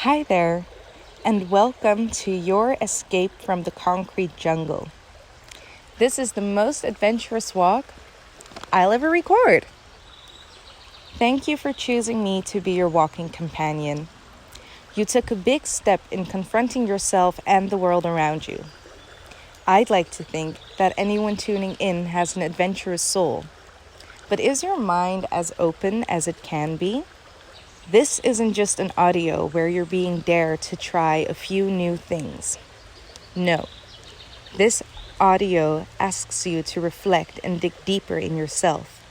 Hi there, and welcome to your escape from the concrete jungle. This is the most adventurous walk I'll ever record. Thank you for choosing me to be your walking companion. You took a big step in confronting yourself and the world around you. I'd like to think that anyone tuning in has an adventurous soul. But is your mind as open as it can be? This isn't just an audio where you're being dared to try a few new things. No, this audio asks you to reflect and dig deeper in yourself.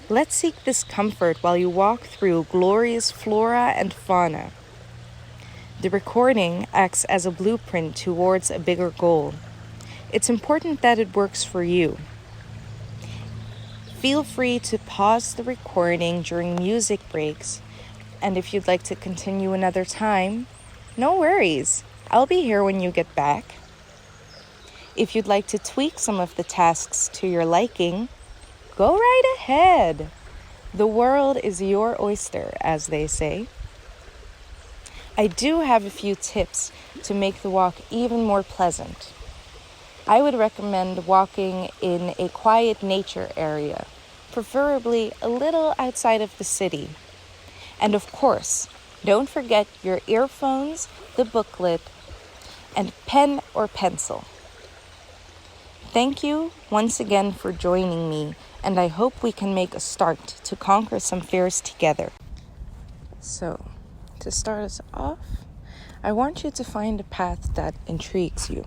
Let's seek this comfort while you walk through glorious flora and fauna. The recording acts as a blueprint towards a bigger goal. It's important that it works for you. Feel free to pause the recording during music breaks, and if you'd like to continue another time, no worries. I'll be here when you get back. If you'd like to tweak some of the tasks to your liking, go right ahead. The world is your oyster, as they say. I do have a few tips to make the walk even more pleasant. I would recommend walking in a quiet nature area, preferably a little outside of the city. And of course, don't forget your earphones, the booklet, and pen or pencil. Thank you once again for joining me, and I hope we can make a start to conquer some fears together. So, to start us off, I want you to find a path that intrigues you.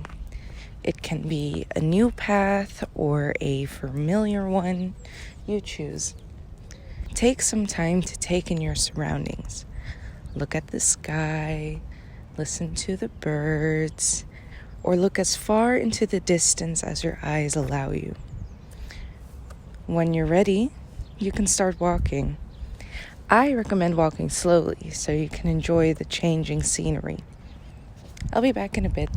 It can be a new path or a familiar one. You choose. Take some time to take in your surroundings. Look at the sky, listen to the birds, or look as far into the distance as your eyes allow you. When you're ready, you can start walking. I recommend walking slowly so you can enjoy the changing scenery. I'll be back in a bit.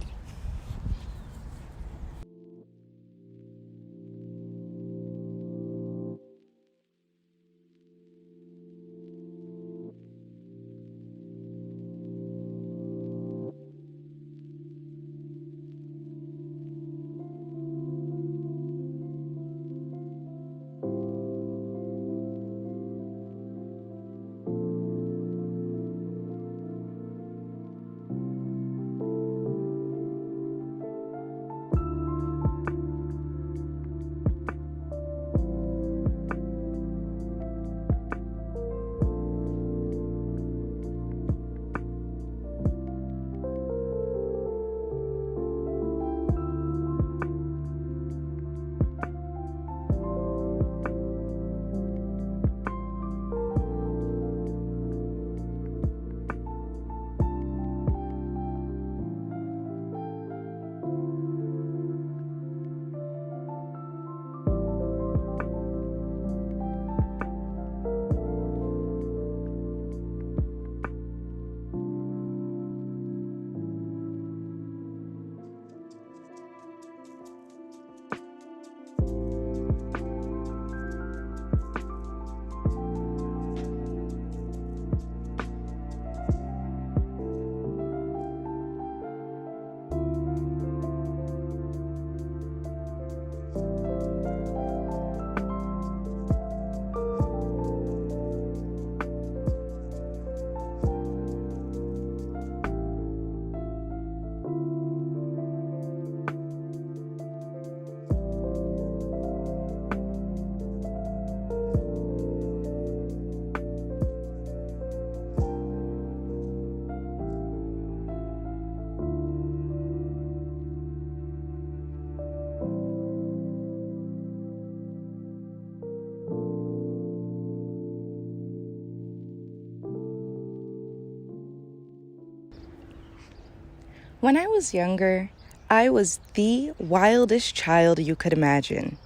When I was younger, I was the wildest child you could imagine.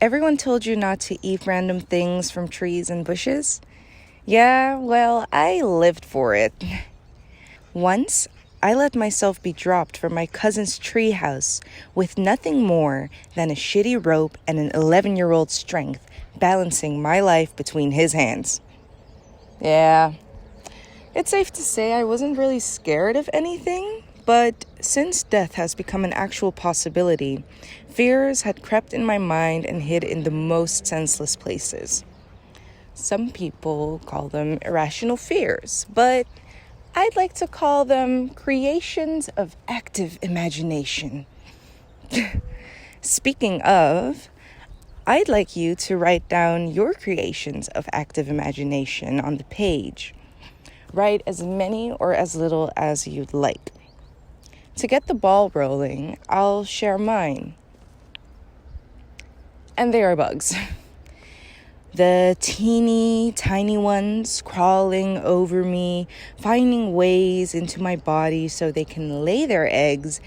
Everyone told you not to eat random things from trees and bushes. Yeah, well, I lived for it. Once, I let myself be dropped from my cousin's treehouse with nothing more than a shitty rope and an 11-year-old strength balancing my life between his hands. Yeah, It's safe to say I wasn't really scared of anything, but since death has become an actual possibility, fears had crept in my mind and hid in the most senseless places. Some people call them irrational fears, but I'd like to call them creations of active imagination. Speaking of, I'd like you to write down your creations of active imagination on the page. Write as many or as little as you'd like. To get the ball rolling, I'll share mine. And they are bugs. The teeny tiny ones crawling over me, finding ways into my body so they can lay their eggs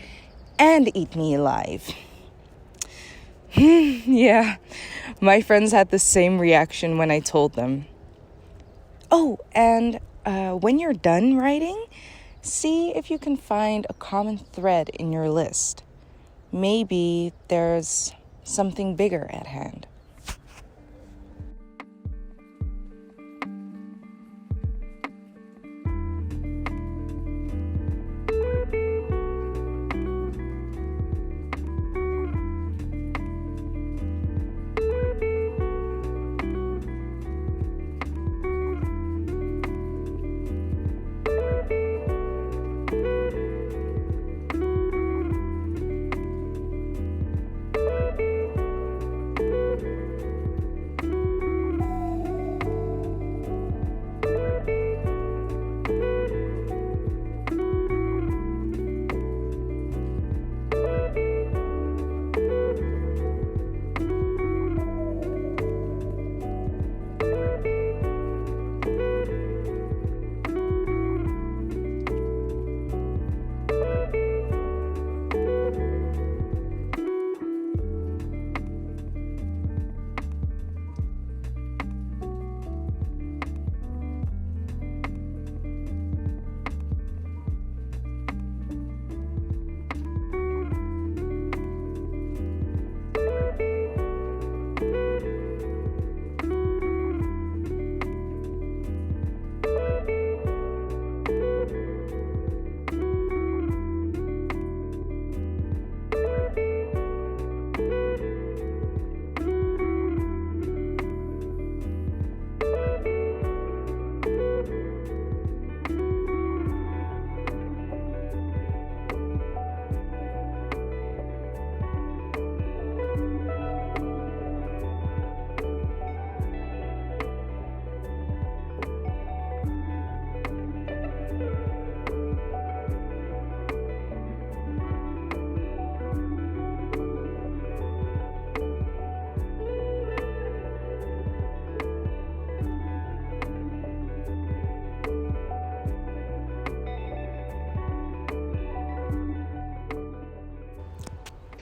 and eat me alive. Yeah, my friends had the same reaction when I told them. Oh, and when you're done writing, see if you can find a common thread in your list. Maybe there's something bigger at hand.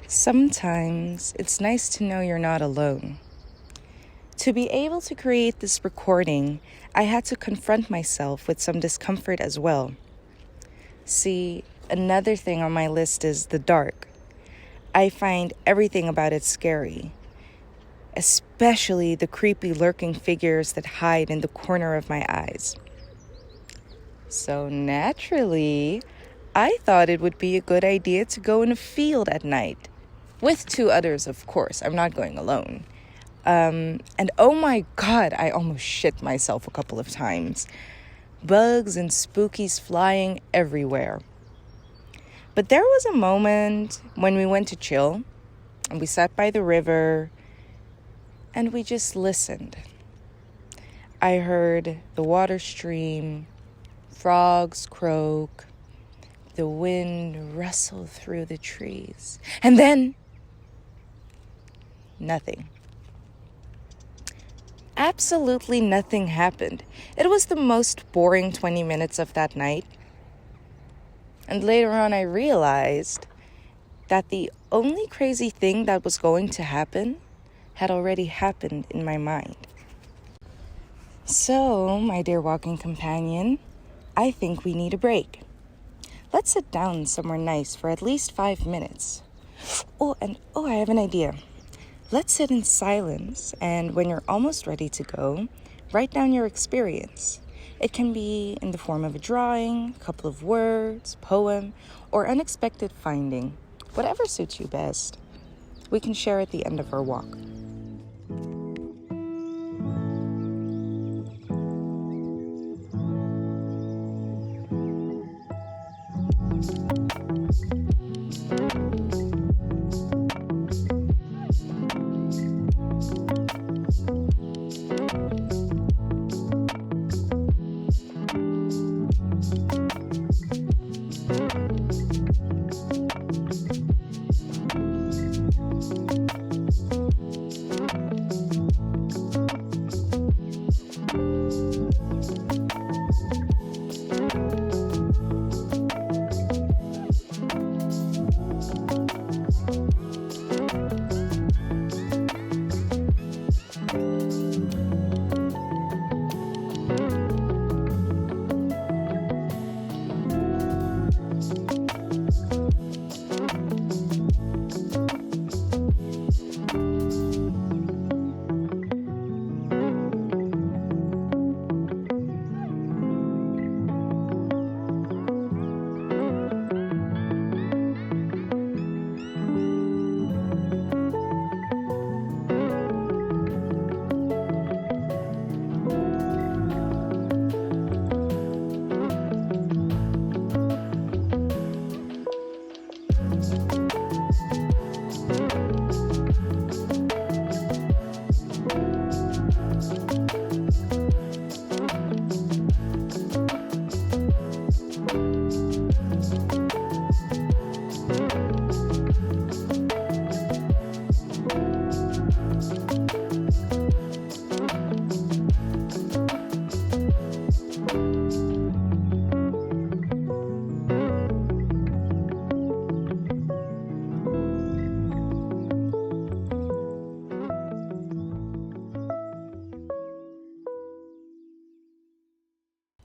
Sometimes it's nice to know you're not alone. To be able to create this recording, I had to confront myself with some discomfort as well. See, another thing on my list is the dark. I find everything about it scary, especially the creepy lurking figures that hide in the corner of my eyes. So naturally, I thought it would be a good idea to go in a field at night. With 2 others, of course. I'm not going alone. And oh my God, I almost shit myself a couple of times. Bugs and spookies flying everywhere. But there was a moment when we went to chill, and we sat by the river, and we just listened. I heard the water stream, frogs croak, the wind rustle through the trees, and then nothing. Absolutely nothing happened. It was the most boring 20 minutes of that night. And later on, I realized that the only crazy thing that was going to happen had already happened in my mind. So, my dear walking companion, I think we need a break. Let's sit down somewhere nice for at least 5 minutes. Oh, I have an idea. Let's sit in silence, and when you're almost ready to go, write down your experience. It can be in the form of a drawing, a couple of words, poem, or unexpected finding, whatever suits you best. We can share at the end of our walk.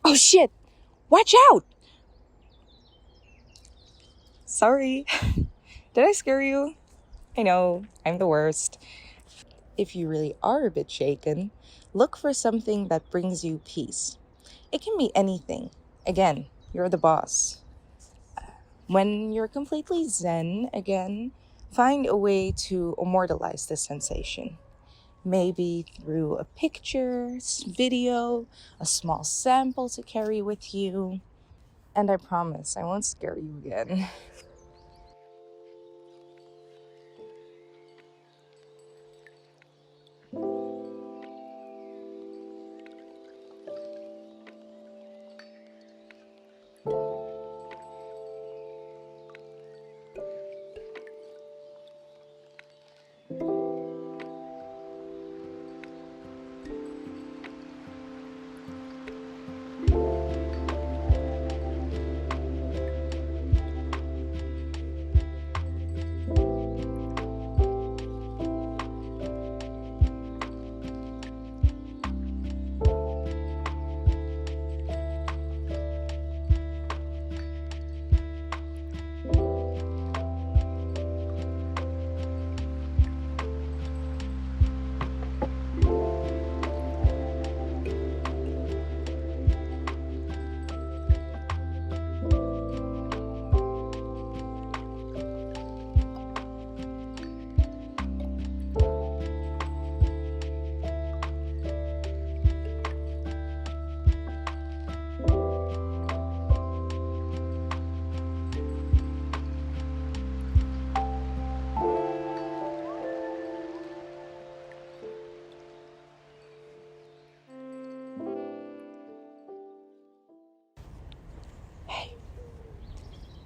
Oh shit! Watch out! Sorry. Did I scare you? I know, I'm the worst. If you really are a bit shaken, look for something that brings you peace. It can be anything. Again, you're the boss. When you're completely zen again, find a way to immortalize this sensation. Maybe through a picture, video, a small sample to carry with you. And I promise I won't scare you again.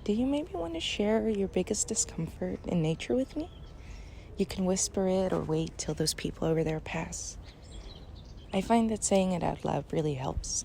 Do you maybe want to share your biggest discomfort in nature with me? You can whisper it or wait till those people over there pass. I find that saying it out loud really helps.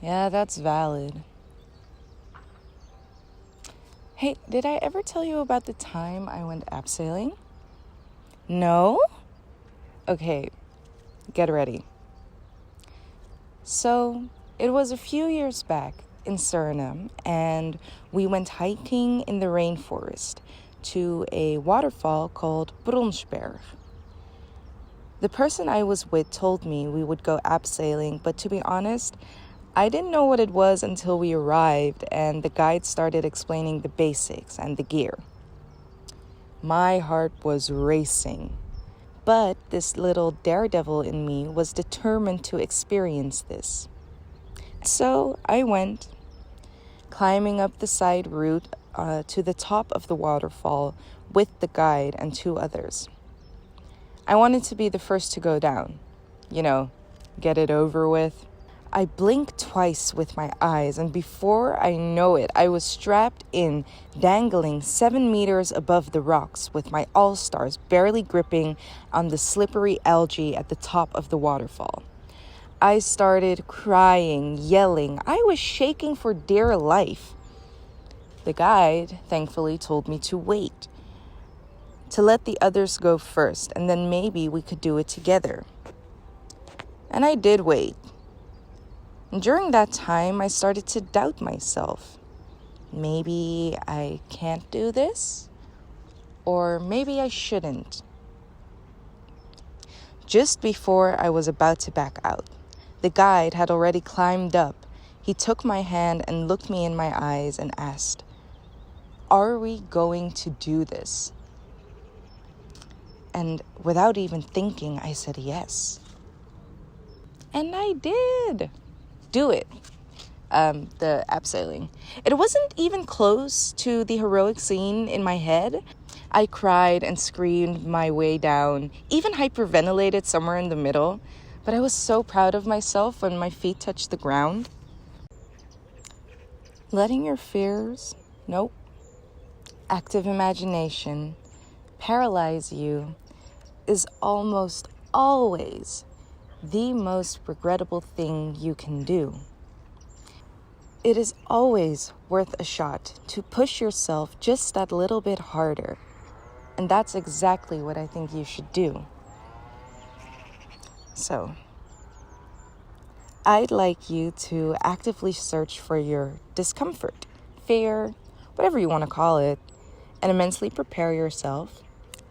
Yeah, that's valid. Hey, did I ever tell you about the time I went abseiling? No? Okay, get ready. So, it was a few years back in Suriname, and we went hiking in the rainforest to a waterfall called Bronsberg. The person I was with told me we would go abseiling, but to be honest, I didn't know what it was until we arrived and the guide started explaining the basics and the gear. My heart was racing, but this little daredevil in me was determined to experience this. So I went, climbing up the side route to the top of the waterfall with the guide and 2 others. I wanted to be the first to go down, get it over with. I blinked twice with my eyes, and before I know it, I was strapped in, dangling 7 meters above the rocks with my all-stars barely gripping on the slippery algae at the top of the waterfall. I started crying, yelling. I was shaking for dear life. The guide, thankfully, told me to wait, to let the others go first, and then maybe we could do it together. And I did wait. And during that time, I started to doubt myself. Maybe I can't do this, or maybe I shouldn't. Just before I was about to back out, the guide had already climbed up. He took my hand and looked me in my eyes and asked, "Are we going to do this?" And without even thinking, I said yes. And I did do it, the abseiling. It wasn't even close to the heroic scene in my head. I cried and screamed my way down, even hyperventilated somewhere in the middle. But I was so proud of myself when my feet touched the ground. Letting your fears, active imagination, paralyze you is almost always the most regrettable thing you can do. It is always worth a shot to push yourself just that little bit harder. And that's exactly what I think you should do. So, I'd like you to actively search for your discomfort, fear, whatever you want to call it, and immensely prepare yourself.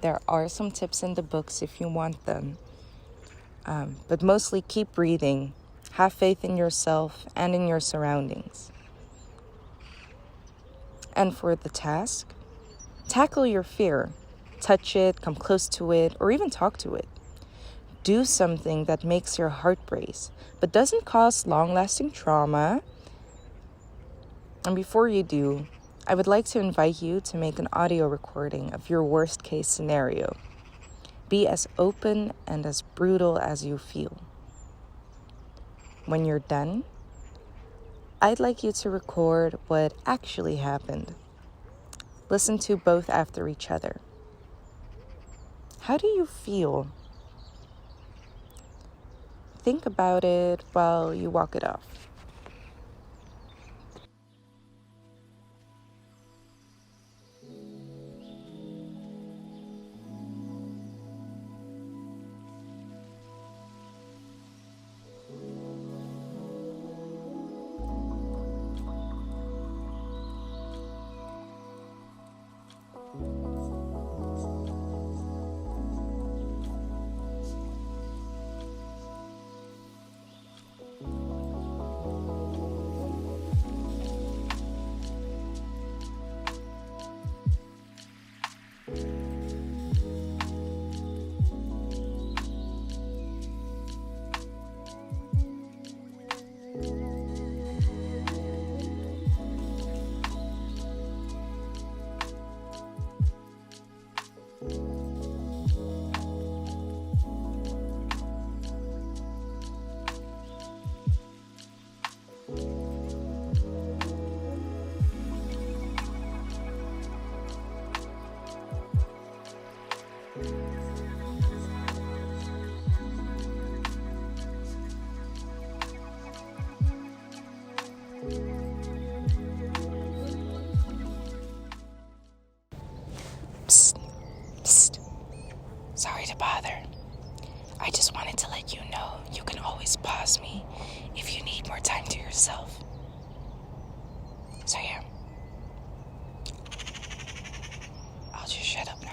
There are some tips in the books if you want them. But mostly keep breathing, have faith in yourself and in your surroundings. And for the task, tackle your fear. Touch it, come close to it, or even talk to it. Do something that makes your heart race, but doesn't cause long-lasting trauma. And before you do, I would like to invite you to make an audio recording of your worst-case scenario. Be as open and as brutal as you feel. When you're done, I'd like you to record what actually happened. Listen to both after each other. How do you feel? Think about it while you walk it off. I just wanted to let you know you can always pause me if you need more time to yourself. So yeah, I'll just shut up now.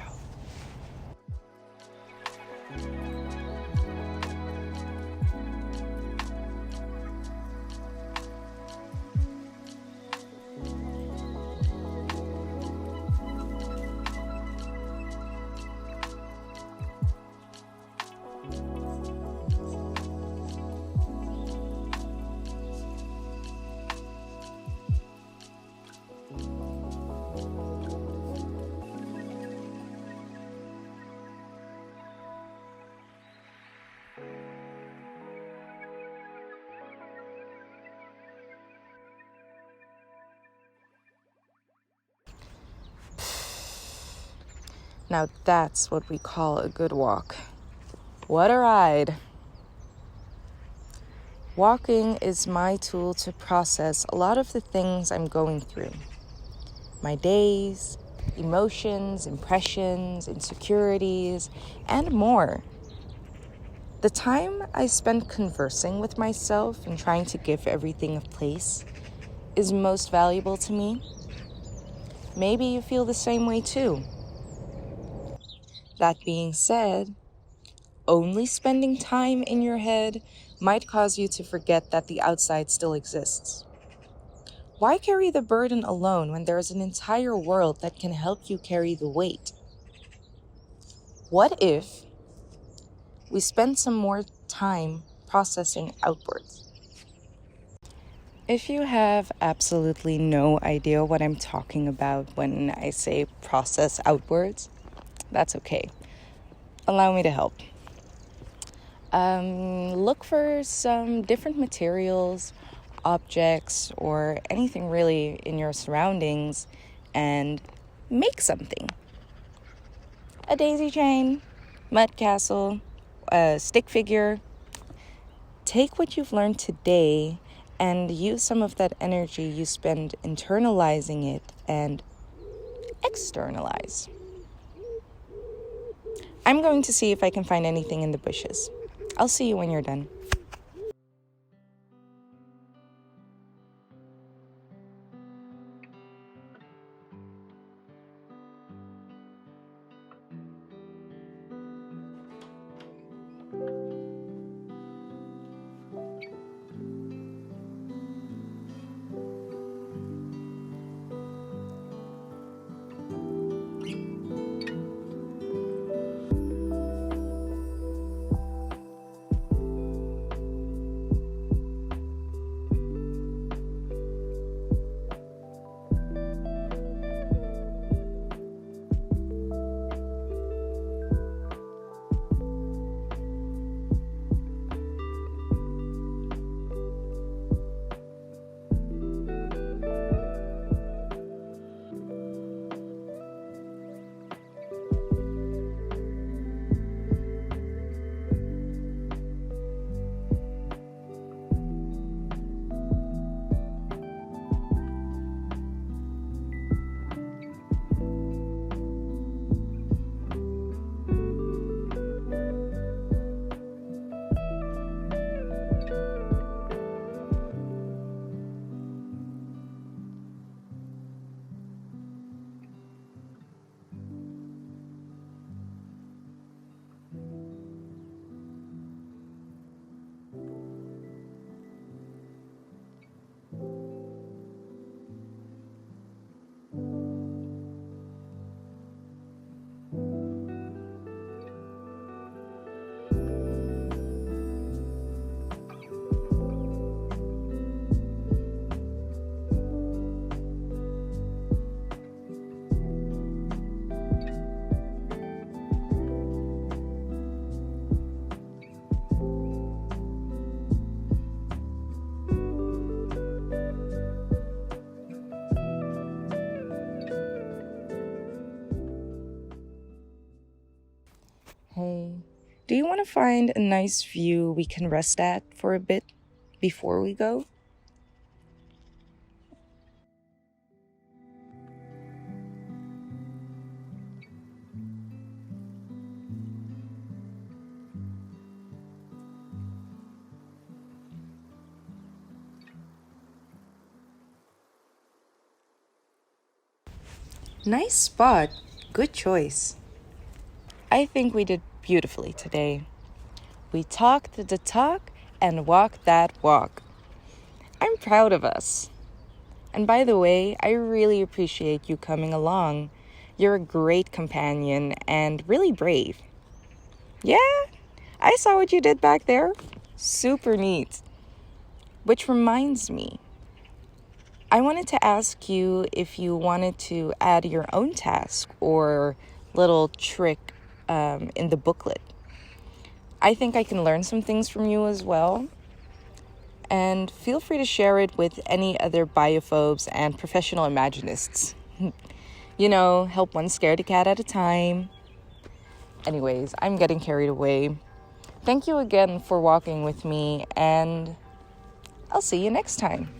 Now that's what we call a good walk. What a ride! Walking is my tool to process a lot of the things I'm going through. My days, emotions, impressions, insecurities, and more. The time I spend conversing with myself and trying to give everything a place is most valuable to me. Maybe you feel the same way too. That being said, only spending time in your head might cause you to forget that the outside still exists. Why carry the burden alone when there is an entire world that can help you carry the weight? What if we spend some more time processing outwards? If you have absolutely no idea what I'm talking about when I say process outwards, that's okay. Allow me to help. Look for some different materials, objects, or anything really in your surroundings and make something. A daisy chain, mud castle, a stick figure. Take what you've learned today and use some of that energy you spend internalizing it and externalize. I'm going to see if I can find anything in the bushes. I'll see you when you're done. Hey, do you want to find a nice view we can rest at for a bit before we go? Nice spot. Good choice. I think we did beautifully today. We talked the talk and walked that walk. I'm proud of us. And by the way, I really appreciate you coming along. You're a great companion and really brave. Yeah, I saw what you did back there. Super neat. Which reminds me, I wanted to ask you if you wanted to add your own task or little trick in the booklet. I think I can learn some things from you as well. And feel free to share it with any other biophobes and professional imaginists. Help one scaredy cat at a time. Anyways, I'm getting carried away. Thank you again for walking with me, and I'll see you next time.